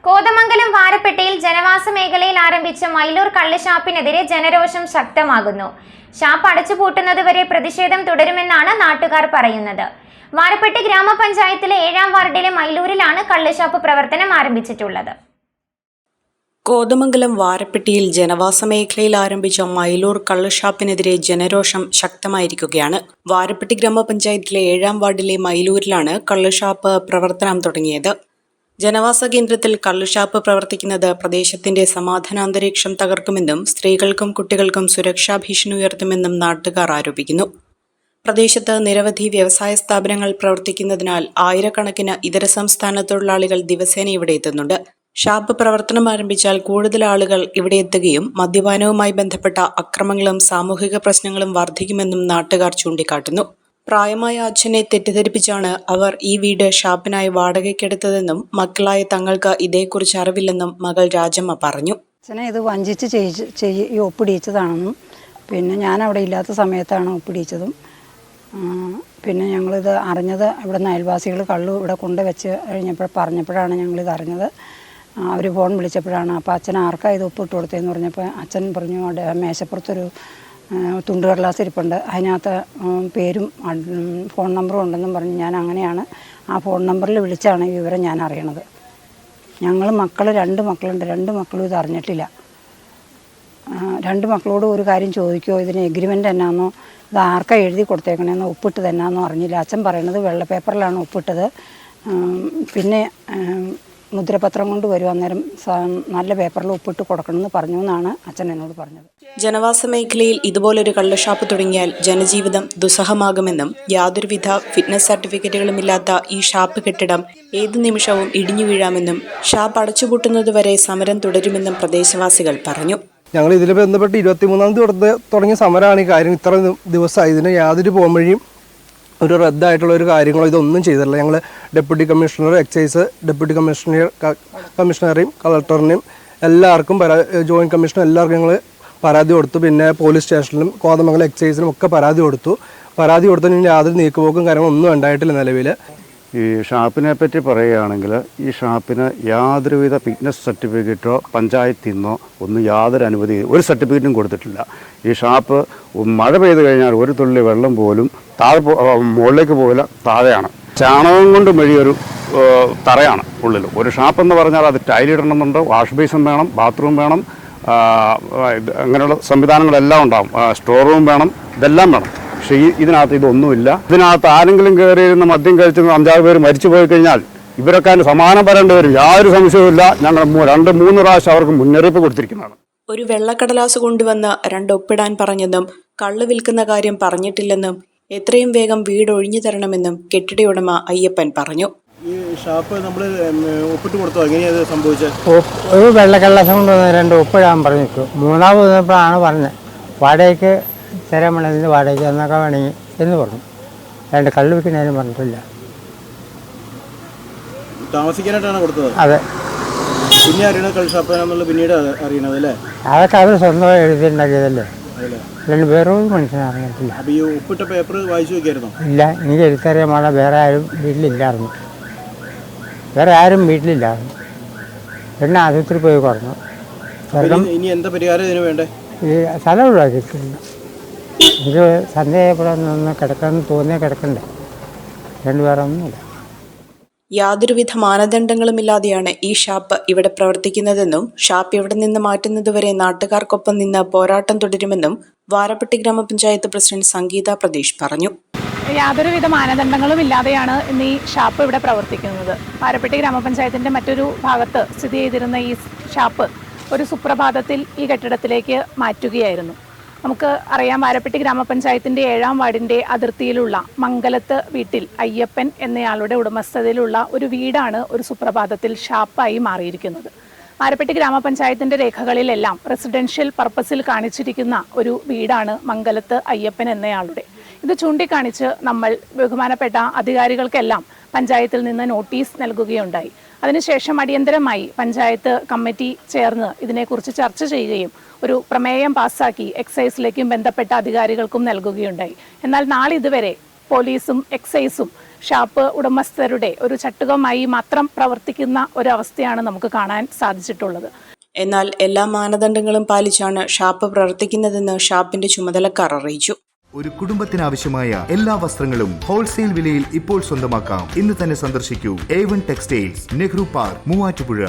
കോതമംഗലം വാരപ്പെട്ടിയിൽ ജനവാസ മേഖലയിൽ ആരംഭിച്ച മൈലൂർ കള്ളുഷാപ്പിനെതിരെ ജനരോഷം ശക്തമാകുന്നു. ഷാപ്പ് അടച്ചുപൂട്ടുന്നതുവരെ പ്രതിഷേധം തുടരുമെന്നാണ് നാട്ടുകാർ പറയുന്നത്. വാരപ്പെട്ടി ഗ്രാമപഞ്ചായത്തിലെ 7-ാം വാർഡിലെ മൈലൂരിലാണ് കള്ളുഷാപ്പ് പ്രവർത്തനം ആരംഭിച്ചിട്ടുള്ളത്. കോതമംഗലം വാരപ്പെട്ടിയിൽ ജനവാസ മേഖലയിൽ ആരംഭിച്ച മൈലൂർ കള്ളുഷാപ്പിനെതിരെ ജനരോഷം ശക്തമായിരിക്കുകയാണ്. വാരപ്പെട്ടി ഗ്രാമപഞ്ചായത്തിലെ 7-ാം വാർഡിലെ മൈലൂരിലാണ് കള്ളുഷാപ്പ് പ്രവർത്തനം തുടങ്ങിയത്. ജനവാസ കേന്ദ്രത്തിൽ കള്ളുഷാപ്പ് പ്രവർത്തിക്കുന്നത് പ്രദേശത്തിന്റെ സമാധാനാന്തരീക്ഷം തകർക്കുമെന്നും സ്ത്രീകൾക്കും കുട്ടികൾക്കും സുരക്ഷാ ഭീഷണി ഉയർത്തുമെന്നും നാട്ടുകാർ ആരോപിക്കുന്നു. പ്രദേശത്ത് നിരവധി വ്യവസായ സ്ഥാപനങ്ങൾ പ്രവർത്തിക്കുന്നതിനാൽ ആയിരക്കണക്കിന് ഇതര സംസ്ഥാന തൊഴിലാളികൾ ദിവസേന ഇവിടെ എത്തുന്നുണ്ട്. ഷാപ്പ് പ്രവർത്തനം ആരംഭിച്ചാൽ കൂടുതൽ ആളുകൾ ഇവിടെ എത്തുകയും മദ്യപാനവുമായി ബന്ധപ്പെട്ട അക്രമങ്ങളും സാമൂഹിക പ്രശ്നങ്ങളും വർദ്ധിക്കുമെന്നും നാട്ടുകാർ ചൂണ്ടിക്കാട്ടുന്നു. പ്രായമായ അച്ഛനെ തെറ്റിദ്ധരിപ്പിച്ചാണ് അവർ ഈ വീട് ഷാപ്പിനായി വാടകയ്ക്കെടുത്തതെന്നും മക്കളായ തങ്ങൾക്ക് ഇതേക്കുറിച്ച് അറിവില്ലെന്നും മകൾ രാജമ്മ പറഞ്ഞു. അച്ഛനെ ഇത് വഞ്ചിച്ച് ഒപ്പിടിച്ചതാണെന്നും പിന്നെ ഞാൻ അവിടെ ഇല്ലാത്ത സമയത്താണ് ഒപ്പിടിച്ചതും. പിന്നെ ഞങ്ങളിത് അറിഞ്ഞത് ഇവിടെ നിന്ന് അയൽവാസികൾ കള്ളു ഇവിടെ കൊണ്ടുവച്ച് പറഞ്ഞപ്പോഴാണ് ഞങ്ങളിത് അറിഞ്ഞത്. അവർ ഫോൺ വിളിച്ചപ്പോഴാണ്. അപ്പോൾ അച്ഛൻ ആർക്കാണ് ഇത് ഒപ്പിട്ട് കൊടുത്തതെന്ന് പറഞ്ഞപ്പോൾ അച്ഛൻ പറഞ്ഞു അവിടെ മേശപ്പുറത്തൊരു തുണ്ടുകടലാസ് ഇരിപ്പുണ്ട്, അതിനകത്ത് പേരും ഫോൺ നമ്പറും ഉണ്ടെന്നും പറഞ്ഞ് ഞാൻ അങ്ങനെയാണ് ആ ഫോൺ നമ്പറിൽ വിളിച്ചാണ് ഈ വിവരം ഞാൻ അറിയണത്. ഞങ്ങൾ രണ്ട് മക്കളുണ്ട്, 2 മക്കളും ഇത് അറിഞ്ഞിട്ടില്ല. 2 മക്കളോട് ഒരു കാര്യം ചോദിക്കുമോ, ഇതിന് എഗ്രിമെൻ്റ് എന്നാന്നോ ഇത് ആർക്കാണ് എഴുതി കൊടുത്തേക്കണേന്നോ ഒപ്പിട്ട് തന്നാന്നോ അറിഞ്ഞില്ല. അച്ഛൻ പറയണത് വെള്ള പേപ്പറിലാണ് ഒപ്പിട്ടത്, പിന്നെ മുദ്രപത്രം കൊണ്ട് വരും, അന്നേരം നല്ല പേപ്പറിൽ ഒപ്പിട്ട് കൊടുക്കണമെന്ന് പറഞ്ഞു എന്നാണ് അച്ഛൻ എന്നോട് പറഞ്ഞത്. ജനവാസ മേഖലയിൽ ഇതുപോലൊരു കള്ളുഷാപ്പ് തുടങ്ങിയാൽ ജനജീവിതം ദുസ്സഹമാകുമെന്നും യാതൊരുവിധ ഫിറ്റ്നസ് സർട്ടിഫിക്കറ്റുകളുമില്ലാത്ത ഈ ഷാപ്പ് കെട്ടിടം ഏതു നിമിഷവും ഇടിഞ്ഞു വീഴാമെന്നും ഷാപ്പ് അടച്ചുപൂട്ടുന്നതുവരെ സമരം തുടരുമെന്നും പ്രദേശവാസികൾ പറഞ്ഞു. ഞങ്ങൾ ഇതിൽ ബന്ധപ്പെട്ട് 23-ാം തീയതി തുടങ്ങിയ സമരമാണ്. ഈ കാര്യം ഇത്ര ദിവസമായി ഇതിന് യാതൊരു പോംവഴിയും ഒരു റദ്ദായിട്ടുള്ള ഒരു കാര്യങ്ങളോ ഇതൊന്നും ചെയ്തിട്ടില്ല. ഞങ്ങൾ ഡെപ്യൂട്ടി കമ്മീഷണർ എക്സൈസ് ഡെപ്യൂട്ടി കമ്മീഷണറെയും കളക്ടറിനെയും എല്ലാവർക്കും ജോയിൻറ്റ് കമ്മീഷണർ എല്ലാവർക്കും ഞങ്ങൾ പരാതി കൊടുത്തു. പിന്നെ പോലീസ് സ്റ്റേഷനിലും കോതമംഗലം എക്സൈസിനും ഒക്കെ പരാതി കൊടുത്തതിന് യാതൊരു നീക്കുപോക്കും കാര്യങ്ങളൊന്നും ഉണ്ടായിട്ടില്ല നിലവിൽ. ഈ ഷാപ്പിനെ പറ്റി പറയുകയാണെങ്കിൽ ഈ ഷാപ്പിന് യാതൊരുവിധ ഫിറ്റ്നസ് സർട്ടിഫിക്കറ്റോ പഞ്ചായത്തിൽ നിന്നോ ഒന്നും യാതൊരു അനുമതി ഒരു സർട്ടിഫിക്കറ്റും കൊടുത്തിട്ടില്ല. ഈ ഷാപ്പ് മഴ പെയ്ത് കഴിഞ്ഞാൽ ഒരു തുള്ളി വെള്ളം പോലും മുകളിലേക്ക് പോകില്ല, താഴെയാണ്. ചാണകം കൊണ്ട് മെഴിയൊരു തറയാണ് ഉള്ളിൽ. ഒരു ഷാപ്പെന്ന് പറഞ്ഞാൽ അത് ടൈലിടണമെന്നുണ്ട്, വാഷ് ബേസിൻ വേണം, ബാത്റൂം വേണം, അങ്ങനെയുള്ള സംവിധാനങ്ങളെല്ലാം ഉണ്ടാകും, സ്റ്റോർ റൂം വേണം, ഇതെല്ലാം വേണം. പക്ഷേ ഇതിനകത്ത് ഇതൊന്നുമില്ല. ഇതിനകത്ത് ആരെങ്കിലും കയറിയിരുന്ന് മദ്യം കഴിച്ച് 5-6 പേര് മരിച്ചു പോയി കഴിഞ്ഞാൽ ഇവരൊക്കെ സമാനം പറയേണ്ടി വരും. യാതൊരു സംശയവുമില്ല. ഞങ്ങൾ 2-3 പ്രാവശ്യം അവർക്ക് മുന്നറിയിപ്പ് കൊടുത്തിരിക്കുന്നതാണ്. ഒരു വെള്ളക്കടലാസ് കൊണ്ടുവന്ന് 2 ഒപ്പിടാൻ പറഞ്ഞെന്നും കള്ള് വിൽക്കുന്ന കാര്യം പറഞ്ഞിട്ടില്ലെന്നും എത്രയും വേഗം വീട് ഒഴിഞ്ഞു തരണമെന്നും കെട്ടിടയുടമ അയ്യപ്പൻ പറഞ്ഞു. ഈ ഷാപ്പ് നമ്മൾ ഒപ്പിട്ട് കൊടുത്തോ? എങ്ങനെയാണ് സംഭവിച്ചത്? ഒരു വെള്ളക്കടലാസം കൊണ്ടുവന്ന് 2 ഒപ്പിടാൻ പറഞ്ഞിട്ടു. 3-ാമത് വന്നപ്പോഴാണ് പറഞ്ഞത് വാടകയ്ക്ക് തരാൻ വേണ്ടതിന് വാടകയ്ക്ക് എന്നൊക്കെ വേണമെങ്കിൽ എന്ന് പറഞ്ഞു. 2 കള്ള് വിൽക്കുന്നതിനും പറഞ്ഞിട്ടില്ല. താമസിക്കാനായിട്ടാണ് കൊടുത്തത്? അതെ. പിന്നെ അറിയണത് കള്ള് ഷാപ്പാണെന്നുള്ള പിന്നീട് അറിയണത് അല്ലേ? അതൊക്കെ അവർ സ്വന്തമായി എഴുതിയിട്ടുണ്ടാക്കിയതല്ലേ. 2 പേരും മനുഷ്യനെ അറിഞ്ഞിട്ടില്ല. അപ്പോൾ ഈ ഒപ്പിട്ട പേപ്പർ വായിച്ചു നോക്കിയായിരുന്നോ? ഇല്ല, എനിക്ക് എഴുത്തറിയാൻ പാടില്ല. വേറെ ആരും വീട്ടിലില്ലായിരുന്നു. പിന്നെ ആശുപത്രി പോയി പറഞ്ഞു. ഇനി എന്താ പരിഹാരം ഇതിന് വേണ്ടേ? ഈ സ്ഥലം ഒഴിവാക്കിയിട്ടില്ല. എനിക്ക് സന്ധ്യയപ്പോഴൊന്ന് കിടക്കാമെന്ന് തോന്നിയാൽ കിടക്കണ്ടേ. 2 പേരെ ഒന്നുമില്ല. യാതൊരുവിധ മാനദണ്ഡങ്ങളുമില്ലാതെയാണ് ഈ ഷാപ്പ് ഇവിടെ പ്രവർത്തിക്കുന്നതെന്നും ഷാപ്പ് ഇവിടെ നിന്ന് മാറ്റുന്നതുവരെ നാട്ടുകാർക്കൊപ്പം നിന്ന് പോരാട്ടം തുടരുമെന്നും വാരപ്പെട്ടി ഗ്രാമപഞ്ചായത്ത് പ്രസിഡന്റ് സംഗീത പ്രദേശ് പറഞ്ഞു. യാതൊരുവിധ മാനദണ്ഡങ്ങളും ഇല്ലാതെയാണ് ഇന്ന് ഈ ഷാപ്പ് ഇവിടെ പ്രവർത്തിക്കുന്നത്. വാരപ്പെട്ടി ഗ്രാമപഞ്ചായത്തിൻ്റെ മറ്റൊരു ഭാഗത്ത് സ്ഥിതി ചെയ്തിരുന്ന ഈ ഷാപ്പ് ഒരു സുപ്രഭാതത്തിൽ ഈ കെട്ടിടത്തിലേക്ക് മാറ്റുകയായിരുന്നു. നമുക്ക് അറിയാം, വാരപ്പെട്ടി ഗ്രാമപഞ്ചായത്തിൻ്റെ 7-ാം വാർഡിൻ്റെ അതിർത്തിയിലുള്ള മംഗലത്ത് വീട്ടിൽ അയ്യപ്പൻ എന്നയാളുടെ ഉടമസ്ഥതയിലുള്ള ഒരു വീടാണ് ഒരു സുപ്രഭാതത്തിൽ ഷാപ്പായി മാറിയിരിക്കുന്നത്. വാരപ്പെട്ടി ഗ്രാമപഞ്ചായത്തിൻ്റെ രേഖകളിലെല്ലാം റെസിഡൻഷ്യൽ പർപ്പസിൽ കാണിച്ചിരിക്കുന്ന ഒരു വീടാണ് മംഗലത്ത് അയ്യപ്പൻ എന്നയാളുടെ. ഇത് ചൂണ്ടിക്കാണിച്ച് നമ്മൾ ബഹുമാനപ്പെട്ട അധികാരികൾക്കെല്ലാം പഞ്ചായത്തിൽ നിന്ന് നോട്ടീസ് നൽകുകയുണ്ടായി. അതിനുശേഷം അടിയന്തരമായി പഞ്ചായത്ത് കമ്മിറ്റി ചേർന്ന് ഇതിനെക്കുറിച്ച് ചർച്ച ചെയ്യുകയും ഒരു പ്രമേയം പാസ്സാക്കി എക്സൈസിലേക്കും ബന്ധപ്പെട്ട അധികാരികൾക്കും നൽകുകയുണ്ടായി. എന്നാൽ നാളിതുവരെ പോലീസും എക്സൈസും ഷാപ്പ് ഉടമസ്ഥരുടെ ഒരു ചട്ടുകമായി മാത്രം പ്രവർത്തിക്കുന്ന ഒരവസ്ഥയാണ് നമുക്ക് കാണാൻ സാധിച്ചിട്ടുള്ളത്. എന്നാൽ എല്ലാ മാനദണ്ഡങ്ങളും പാലിച്ചാണ് ഷാപ്പ് പ്രവർത്തിക്കുന്നതെന്ന് ഷാപ്പിന്റെ ചുമതലക്കാർ അറിയിച്ചു. ഒരു കുടുംബത്തിനാവശ്യമായ എല്ലാ വസ്ത്രങ്ങളും ഹോൾസെയിൽ വിലയിൽ ഇപ്പോൾ സ്വന്തമാക്കാം. ഇന്ന് തന്നെ സന്ദർശിക്കൂ A1 textiles, Nehru park, Muvattupuzha.